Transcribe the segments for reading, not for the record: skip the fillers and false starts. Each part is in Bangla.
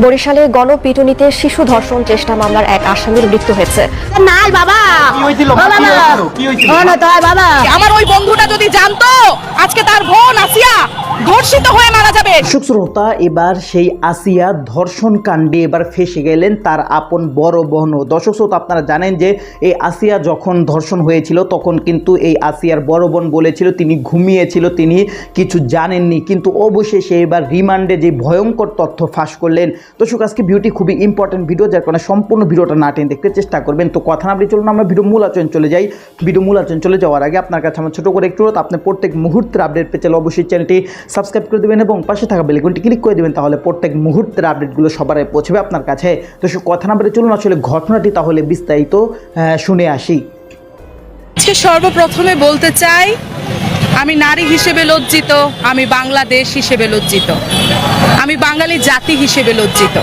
বরিশালে গণপিটুনিতে শিশু ধর্ষণ চেষ্টা মামলার এক আসামির মৃত্যু হয়েছে। নাই বাবা, আমার ওই বন্ধুটা যদি জানতো আজকে তার বোন আসিয়া ধর্ষিত হয়ে মারা যাবে। দর্শক শ্রোতা, এবার সেই আসিয়া ধর্ষণ কাণ্ডে এবার ফেসে গেলেন তার আপন বড় বোনও। দর্শক শ্রোতা, আপনারা জানেন যে এই আসিয়া যখন ধর্ষণ হয়েছিল তখন কিন্তু এই আসিয়ার বড় বোন বলেছিল তিনি ঘুমিয়েছিল, তিনি কিছু জানেননি, কিন্তু অবশেষে এবার রিমান্ডে যে ভয়ঙ্কর তথ্য ফাঁস করলেন। দর্শক, আজকে ভিডিওটি খুবই ইম্পর্টেন্ট ভিডিও, যার কারণে সম্পূর্ণ ভিডিওটা না টেনে দেখতে চেষ্টা করবেন। তো কথা না বলে চলুন আমরা ভিডিও মূল আলোচনায় চলে যাই। ভিডিও মূল আলোচনায় চলে যাওয়ার আগে আপনার কাছে আমার ছোটো করে একটু অনুরোধ, আপনি প্রত্যেক মুহূর্তের আপডেট পেতে চাইলে অবশ্যই চ্যানেলটি সাবস্ক্রাইব করে দেবেন এবং পাশে থাকা বেল আইকনটি ক্লিক করে দেবেন, তাহলে প্রত্যেক মুহূর্তের আপডেটগুলো সবার আগে পৌঁছবে আপনার কাছে। তো সে কথা না বলে চলুন আসলে ঘটনাটি তাহলে বিস্তারিত শুনে আসি। আজকে সর্বপ্রথমে বলতে চাই, আমি নারী হিসেবে লজ্জিত, আমি বাংলাদেশ হিসেবে লজ্জিত, আমি বাঙালি জাতি হিসেবে লজ্জিত।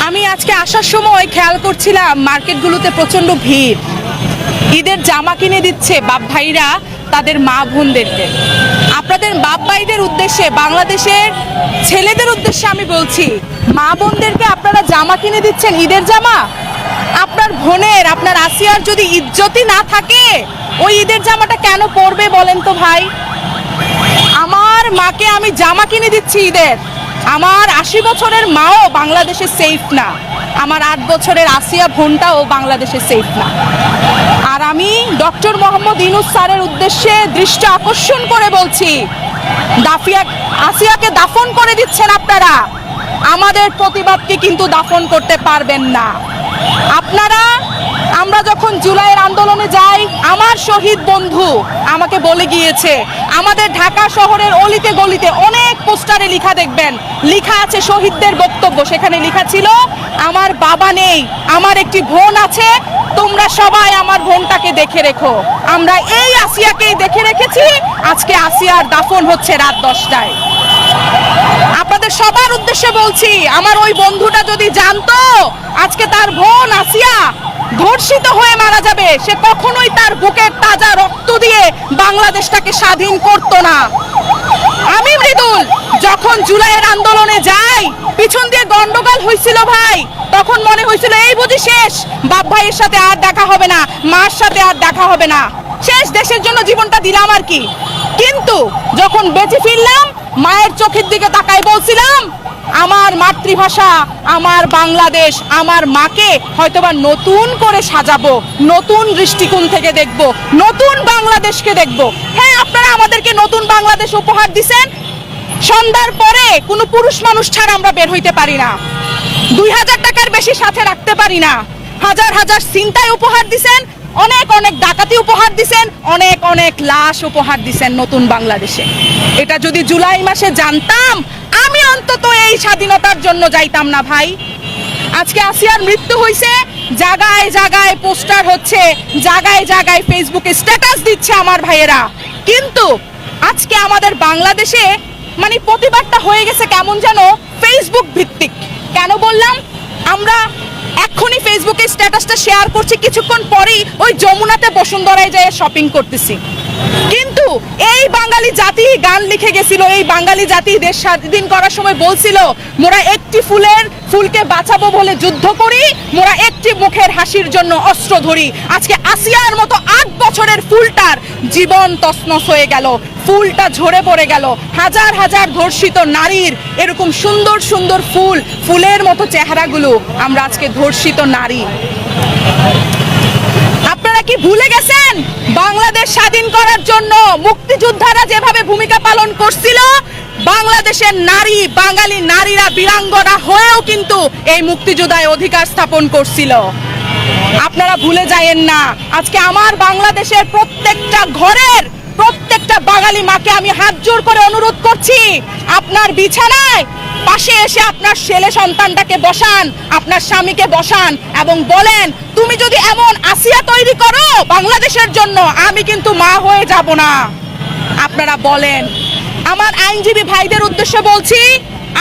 আমি আজকে আসার সময় খেয়াল করছিলাম মার্কেটগুলোতে প্রচণ্ড ভিড়। ঈদের জামা কিনে দিচ্ছে বাপ ভাইরা তাদের মা বোনদেরকে। আপনাদের বাপ ভাইদের উদ্দেশ্যে, বাংলাদেশের ছেলেদের উদ্দেশ্যে আমি বলছি, মা বোনদেরকে আপনারা জামা কিনে দিচ্ছেন, ঈদের জামা। আপনার বোনের, আপনার আসিয়ার যদি ইজ্জতই না থাকে, ওই ঈদের জামাটা কেন পরবে বলেন তো ভাই? আমার মাকে আমি জামা কিনে দিচ্ছি ঈদের, আমার 80 বছরের মাও বাংলাদেশে সেফ না, আমার 8 বছরের আসিয়া বোনটাও বাংলাদেশে সেফ না। আর আমি ডক্টর মোহাম্মদ ইউনূস স্যারের উদ্দেশ্যে দৃষ্টি আকর্ষণ করে বলছি, আসিয়াকে দাফন করে দিচ্ছেন আপনারা, আমাদের প্রতিবাদকে কিন্তু দাফন করতে পারবেন না আপনারা। আমরা যখন জুলাইয়ের আন্দোলনে যাই, আমার শহীদ বন্ধু আমাকে বলে গিয়েছে, আমাদের ঢাকা শহরের অলিতে গলিতে অনেক পোস্টারে লেখা দেখবেন, লেখা আছে শহীদদের বক্তব্য। সেখানে লেখা ছিল, আমার বাবা নেই, আমার একটি বোন আছে, তোমরা সবাই আমার বোনটাকে দেখে রেখো। আমরা এই আসিয়াকেই দেখে রেখেছি। আজকে আসিয়ার দাফন হচ্ছে রাত 10টায়। আপনাদের সবার উদ্দেশ্যে বলছি, আমার ওই বন্ধুটা যদি জানতো আজকে তার বোন আসিয়া ধর্ষিত হয়ে মারা যাবে, সে কখনোই তার বুকের তাজা রক্ত দিয়ে বাংলাদেশটাকে স্বাধীন করত না। আমি মৃদুল যখন জুলাইয়ের আন্দোলনে যাই, পিছন দিয়ে গন্ডগোল হয়েছিল ভাই, তখন মনে হয়েছিল এই বুঝি শেষ, বাপ ভাইয়ের সাথে আর দেখা হবে না, মার সাথে আর দেখা হবে না, শেষ, দেশের জন্য জীবনটা দিলাম আর কি। কিন্তু যখন বেঁচে ফিরলাম, মায়ের চোখের দিকে তাকাই বলছিলাম, আমার মাতৃভাষা, আমার বাংলাদেশ, আমার মাকে হয়তোবা নতুন করে সাজাবো, নতুন দৃষ্টিকোণ থেকে দেখব, নতুন বাংলাদেশকে দেখব। হ্যাঁ, আপনারা আমাদেরকে নতুন বাংলাদেশ উপহার দিছেন। সন্ধ্যার পরে কোনো পুরুষ মানুষ ছাড়া আমরা বের হইতে পারি না, 2000 টাকার বেশি সাথে রাখতে পারি না, হাজার হাজার ছিনতাই উপহার দিছেন, অনেক অনেক ডাকাতি উপহার দিছেন, অনেক অনেক লাশ উপহার দিছেন নতুন বাংলাদেশে। এটা যদি জুলাই মাসে জানতাম, আমি অন্তত এই স্বাধীনতার জন্য যাইতাম না ভাই। আজকে আসিয়ার মৃত্যু হয়েছে, জায়গায় জায়গায় পোস্টার হচ্ছে, জায়গায় জায়গায় ফেসবুকে স্ট্যাটাস দিচ্ছে আমার ভাইয়েরা, কিন্তু আজকে আমাদের বাংলাদেশে মানে প্রতিবাদটা হয়ে গেছে কেমন যেন ফেসবুক ভিত্তিক। কেন বললাম? আমরা এখনই ফেসবুকে স্ট্যাটাসটা শেয়ার করছি, কিছুক্ষণ পরেই ওই যমুনাতে বসুন্ধরায় যেয়ে শপিং করতেছি। কিন্তু এই বাঙালি জাতি গান লিখে গেছিল, এই বাঙালি জাতি দেশ স্বাধীন করার সময় বলছিল, মোরা একটি ফুলকে বাঁচাবো বলে যুদ্ধ করি, মোরা একটি মুখের হাসির জন্য অস্ত্র ধরি। আজকে আসিয়ার মতো 8 বছরের ফুলটার জীবন তছনছ হয়ে গেল, ফুলটা ঝরে পড়ে গেল। হাজার হাজার ধর্ষিত নারীর এরকম সুন্দর সুন্দর ফুলের মতো চেহারাগুলো, আমরা আজকে ধর্ষিত নারী। আপনারা কি ভুলে গেছেন বাংলাদেশ স্বাধীন করার জন্য মুক্তিযোদ্ধারা যেভাবে ভূমিকা পালন করছিল? বাংলাদেশের নারী, বাঙালি নারীরা বীরাঙ্গনা হয়েও কিন্তু এই মুক্তিযোদ্ধায় অধিকার স্থাপন করছিল। আপনারা ভুলে যায়েন না। আজকে আমার বাংলাদেশের প্রত্যেকটা ঘরের প্রত্যেকটা বাঙালি মাকে আমি হাত জোর করে অনুরোধ করছি, আপনার বিছানায় পাশে এসে আপনার ছেলে সন্তানটাকে বসান, আপনার স্বামীকে বসান এবং বলেন, তুমি যদি এমন আসিয়া তৈরি করো বাংলাদেশের জন্য, আমি কিন্তু মা হয়ে যাব না। আপনারা বলেন। আমার আইনজীবী ভাইদের উদ্দেশ্যে বলছি,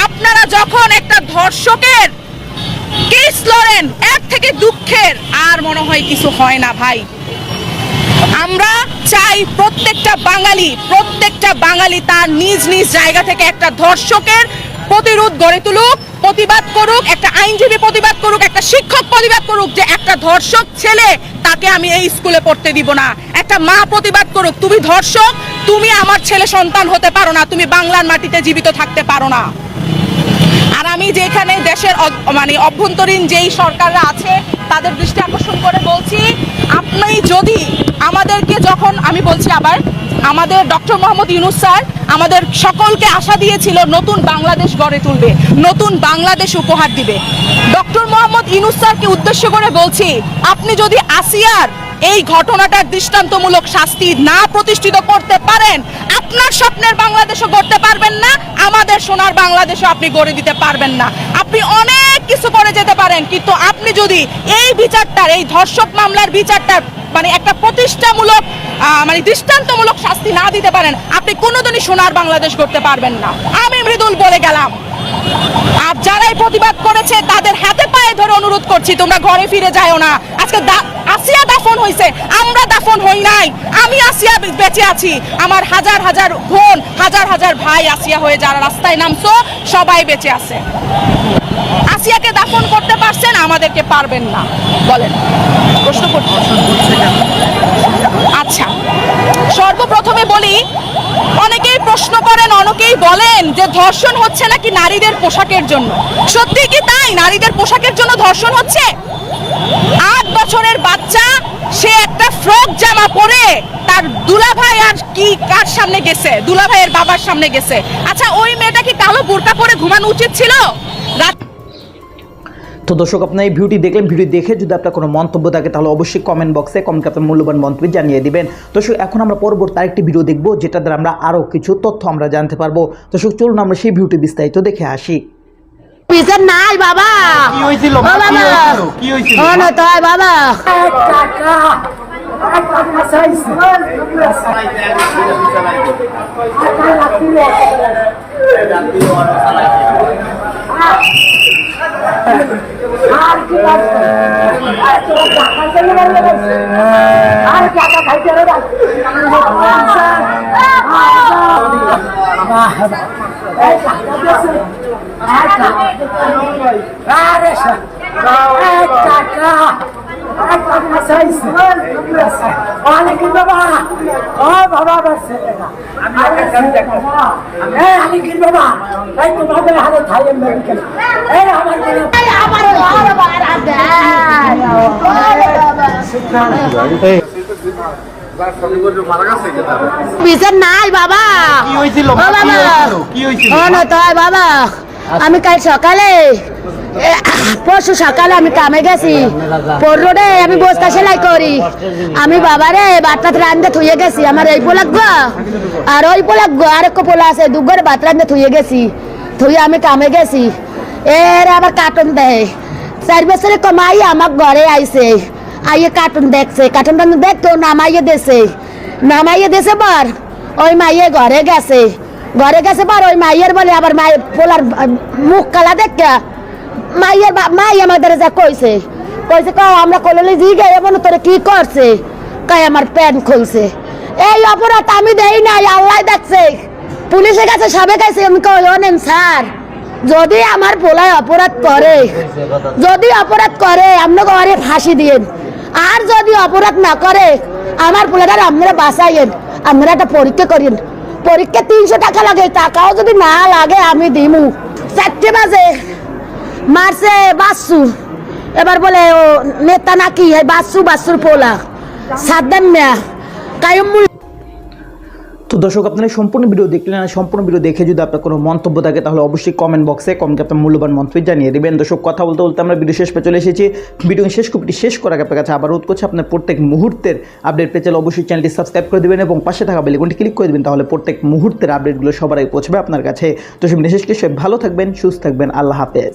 আপনারা যখন একটা ধর্ষকের কেস লড়েন, এর থেকে দুঃখের আর মনে হয় কিছু হয় না ভাই। আমরা চাই প্রত্যেকটা বাঙালি তার নিজ নিজ জায়গা থেকে একটা ধর্ষকের প্রতিরোধ গড়ে তুলুক, প্রতিবাদ করুক, একটা আইনজীবী প্রতিবাদ করুক, একটা শিক্ষক প্রতিবাদ করুক যে একটা ধর্ষক ছেলে তাকে আমি এই স্কুলে পড়তে দিব না। একটা মা প্রতিবাদ করুক, তুমি ধর্ষক, তুমি আমার ছেলে সন্তান হতে পারো না, তুমি বাংলার মাটিতে জীবিত থাকতে পারো না। আর আমি যেখানে দেশের অভ্যন্তরীণ যেই সরকাররা আছে তাদের দৃষ্টি আকর্ষণ করে বলছি, আপনি যদি আমাদেরকে, যখন আমি বলছি আবার, আমাদের ডক্টর মোহাম্মদ ইউনূস স্যার আমাদের সকলকে আশা দিয়েছিল নতুন বাংলাদেশ গড়ে তুলবে, নতুন বাংলাদেশ উপহার দিবে। ডক্টর মোহাম্মদ ইউনূস স্যারকে উদ্দেশ্য করে বলছি, আপনি যদি আসিয়ার এই ঘটনাটার দৃষ্টান্তমূলক শাস্তি না প্রতিষ্ঠিত করতে পারেন, আপনার স্বপ্নের বাংলাদেশও গড়তে পারবেন না, আমাদের সোনার বাংলাদেশও আপনি গড়ে দিতে পারবেন না। আপনি অনেক কিছু করে যেতে পারেন, কিন্তু আপনি যদি এই বিচারটার, এই ধর্ষক মামলার বিচারটার একটা প্রতিষ্ঠামূলক দৃষ্টান্তমূলক শাস্তি না দিতে পারেন, আপনি কোনোদিনই সোনার বাংলাদেশ গড়তে পারবেন না। আমি মৃদুল বলে গেলাম। আর যারাই প্রতিবাদ করেছে তাদের হাতে পায়ে ধরে অনুরোধ করছি, তোমরা ঘরে ফিরে যাও না। আজকে আসিয়া দাফন হয়েছে, আমরা দাফন হই নাই। আমি আসিয়া বেঁচে আছি, আমার হাজার হাজার বোন, হাজার হাজার ভাই আসিয়া হয়ে যারা রাস্তায় নামছো সবাই বেঁচে আছে। আসিয়াকে দাফন করতে পারছেন, আমাদেরকে পারবেন না। বলেন, প্রশ্ন করছি। আচ্ছা, সর্বপ্রথমে বলি, অনেকেই প্রশ্ন করেন, অনেকেই বলেন যে ধর্ষণ হচ্ছে নাকি নারীদের পোশাকের জন্য। সত্যি কি তাই? নারীদের পোশাকের জন্য ধর্ষণ হচ্ছে? 8 বছরের বাচ্চা, সে একটা ফ্রক জামা পরে তার দুলাভাই আর কি কার সামনে গেছে? দুলাভাইয়ের বাবার সামনে গেছে। আচ্ছা, ওই মেয়েটা কি কালো বোরকা পরে ঘুমানো উচিত ছিল? তো দর্শক, আপনার এই ভিডিওটি দেখলেন, ভিডিও দেখে যদি আপনার কোনো মন্তব্য থাকে তাহলে অবশ্যই কমেন্ট বক্সে কমেন্টে আপনার মূল্যবান মন্তব্য জানিয়ে দিবেন। দর্শক, এখন আমরা পরবর্তী আরেকটি ভিডিও দেখবো, যেটা দ্বারা আমরা আরও কিছু তথ্য আমরা জানতে পারবো। দর্শক, চলুন আমরা সেই ভিডিওটি বিস্তারিত দেখে আসি। বিচার নাই বাবা, কি হয়েছিল? কি হয়েছিল? তাই বাবা বিচার নাই বাবা। কি হয়েছিল? কি হয়েছিল? তাই বাবা, আমি কাল সকালে, পরশু সকালে আমি কামে গেছি, পররে আমি বস্তা সেলাই করি। আমি বাবারে বাটপাত রান্ধে থুয়ে গেছি, আমার এই পোলাক গো আর ওই পোলাক গো আর এক পোলা আছে, দুঘরে ভাত রান্ধে থুয়ে গেছি। থুয়ে আমি কামে গেছি, এর আবার কার্টুন দেয়। 4 বছরে কমাই আমার ঘরে আইছে, আইয়ে কার্টুন দেখছে, কার্টুন দেখতো নামাইয়ে দেছে বার। ওই মাইয়ে ঘরে গেছে বার, ওই মাইয়ের বলে আবার মায়ের পোলার মুখ কালা দেখা মাই আমাদের যা কইছে আমরা কললে জি গে এমন তোরে কি করছে, কয় আমার প্যান্ট খুলছে। এই অপরাধ আমি দেই নাই, আল্লাহ দেখছে, পুলিশের কাছে সবে গেছে। আমি কই নেন স্যার, যদি আমার পোলায় অপরাধ করে আপনি ঘরে ফাঁসি দিয়েন, আর যদি অপরাধ না করে আমার পোলাটার আপনারা বাঁচাইয়েন, আপনারা একটা পরীক্ষা করেন। পরীক্ষা 300 টাকা লাগে, টাকাও যদি না লাগে আমি দিমু। 4টে বাজে মারছে বাসু, এবার বলে ও নেতা নাকি বাসুর পোলা সাদ্দাম মিয়া কায়ুম। তো দর্শক, আপনারা সম্পূর্ণ ভিডিও দেখলেন, আর সম্পূর্ণ ভিডিও দেখে যদি আপনার কোনো মন্তব্য থাকে তাহলে অবশ্যই কমেন্ট বক্সে কমেন্টে আপনার মূল্যবান মন্তব্য জানিয়ে দেবেন। দর্শক, কথা বলতে বলতে আমরা ভিডিও শেষ পেয়ে চলে এসেছি। ভিডিও শেষ করার আপনার কাছে আবার অনুরোধ করছি, আপনার প্রত্যেক মুহূর্তের আপডেট পেতে চাইলে অবশ্যই চ্যানেলটি সাবস্ক্রাইব করে দেবেন এবং পাশে থাকা বেল আইকনটি ক্লিক করে দেবেন, তাহলে প্রত্যেক মুহূর্তের আপডেটগুলো সবার আগে পৌঁছবে আপনার কাছে। তো সব বিশেষ কিছু ভালো থাকবেন, সুস্থ থাকবেন, আল্লাহ হাফেজ।